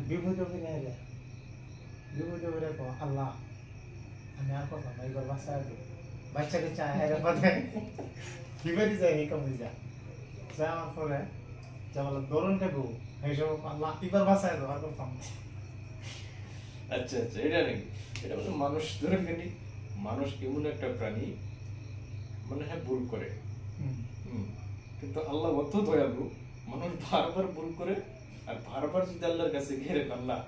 বিপদে পড়ে রে বিপদে পড়ে কো আল্লাহ আমি আর কথা নাই গো বাসায় তো বাচ্চাকে চায় হেরে পথে বিপদে যায় এই কমে যা যাওয়ার পরে যেমন দরুন খাবো এইসব আল্লাহ এবার বাসায় তো আর করতাম আচ্ছা আচ্ছা, এটা নাকি এটা মানে মানুষ ধরে নিনি, মানুষ এমন একটা প্রাণী মানে হ্যাঁ ভুল করে, কিন্তু আল্লাহ অত দয়ালু, মানুষ বারবার ভুল করে, আর বারবার যদি আল্লাহর কাছে ঘেরে আল্লাহ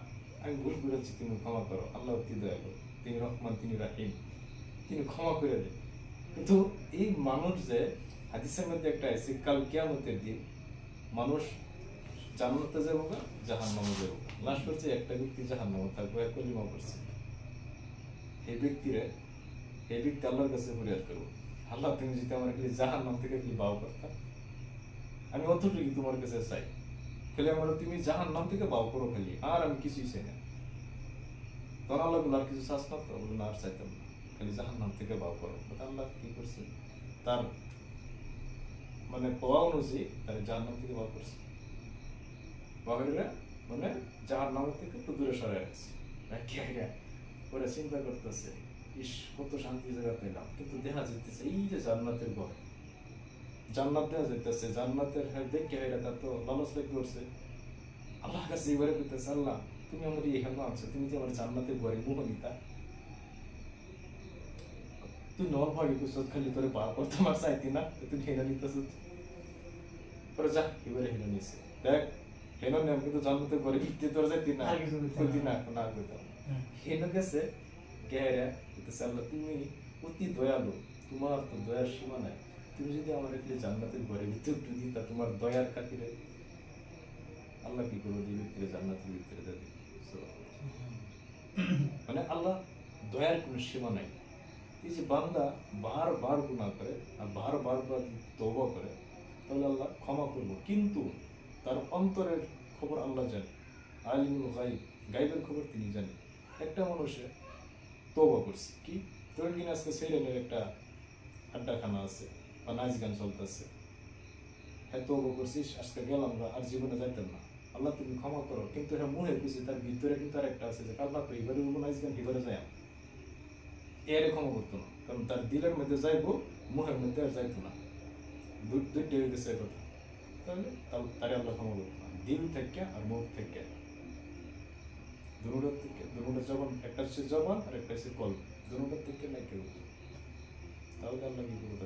আমি ভুল করেছি তুমি ক্ষমা করো, আল্লাহ অতি দয়ালু, তিনি রহমান, তিনি রাহিম, তিনি ক্ষমা করে দেন। কিন্তু এই মানুষ যে হাদিসের মধ্যে একটা আছে কাল কিয়ামতের দিন মানুষ জান্নাতে যাবো না জাহান্নামে যাবো, লাস্ট হচ্ছে একটা ব্যক্তি জাহান্নামে থাকবো, এক কলিমা করছে, এই ব্যক্তিরে এই ব্যক্তি আল্লাহর কাছে ফরিয়াদ করবো, আল্লাহ তুমি যদি আমার খালি জাহান্নাম থেকে কি বাও করতাম, আমি অতটুকু তোমার কাছে চাই, খালি আমার তুমি জাহান্নাম থেকে বাও করো খালি, আর আমি কিছুই চাই না। তখন আল্লাহ বলে আর কিছু চাস না তো, বলে না আর চাইতাম না, খালি জাহান্নাম থেকে বাও করো। আল্লাহ কি করছে, তার মানে পাওয়া অনুযায়ী তার জাহান্নাম থেকে বাও করছে, বাহিরা মানে জাহান্নাম থেকে একটু দূরে সরে গেছে, ওরা চিন্তা করতেছে ইস কত শান্তি জায়গা পেলাম, কিন্তু দেখা যেতেছে এই যে জান্নাতের ঘর, জান্নাত দেখা যেতেছে, জান্নাতের দেখে হেরা তার তো লালচ লেগে করছে, আল্লাহ কাছে এবারে করতেছে আল্লাহ তুমি আমার এখানে আছো, তুমি যে আমার জান্নাতের ঘরে মোহনিতা, তুই নল ভাবি কুসত খালি তোরে বার করতে আমার চাইতি না, তুই হেনা নিতেছ, তোরা যা এবারে হেনা নিছে, দেখ হেনা নেম কিন্তু জান্নাতের ঘরে ভিত্তি তোর যাইতি না, কইতি না না কইতাম হেনা গেছে গেরা কইতেছে আল্লাহ তুমি অতি দয়ালু, তোমার তো দয়ার সীমা নাই, তুমি যদি আমার একটু জান্নাতের ঘরে ভিতরে একটু দিতা তোমার দয়ার খাতিরে, আল্লাহ কি করবো এই ব্যক্তিরে জান্নাতের ভিতরে দেবে। মানে আল্লাহ দয়ার কোনো সীমা নাই। এই যে বান্দা বারবার গুনাহ করে আর বারবার তওবা করে, তাহলে আল্লাহ ক্ষমা করবো, কিন্তু তার অন্তরের খবর আল্লাহ জানে, আলিমুল গায়ব, গায়বের খবর তিনি জানেন। একটা মানুষে তওবা করছে, কি ধরেন কিনা আজকে সেইলেনের একটা আড্ডাখানা আছে বা নাচ গান চলতেছে, হ্যাঁ তওবা করছিস আজকে গেলাম না আর জীবনে যাইতাম না, আল্লাহ তুমি ক্ষমা করো, কিন্তু হ্যাঁ মুহে কিছু তার ভিতরে কিন্তু আর একটা আছে যে আল্লাহ তো এবারে নাচ গান এবারে যাই এর ক্ষমা করতো না, কারণ তার দিলের মধ্যে যাইবো মুহের মধ্যে আর যাইতো না, দুইটা হয়ে গেছে কথা, তাহলে তারে আল্লাহ ক্ষমা করতো না, দিল থেকে আর মুখ থেকে দুটার থেকে, দুটা জবান, একটা হচ্ছে জবান আর একটা হচ্ছে কল, দুটার থেকে না কেউ, তাহলে আল্লাহ কি করবো।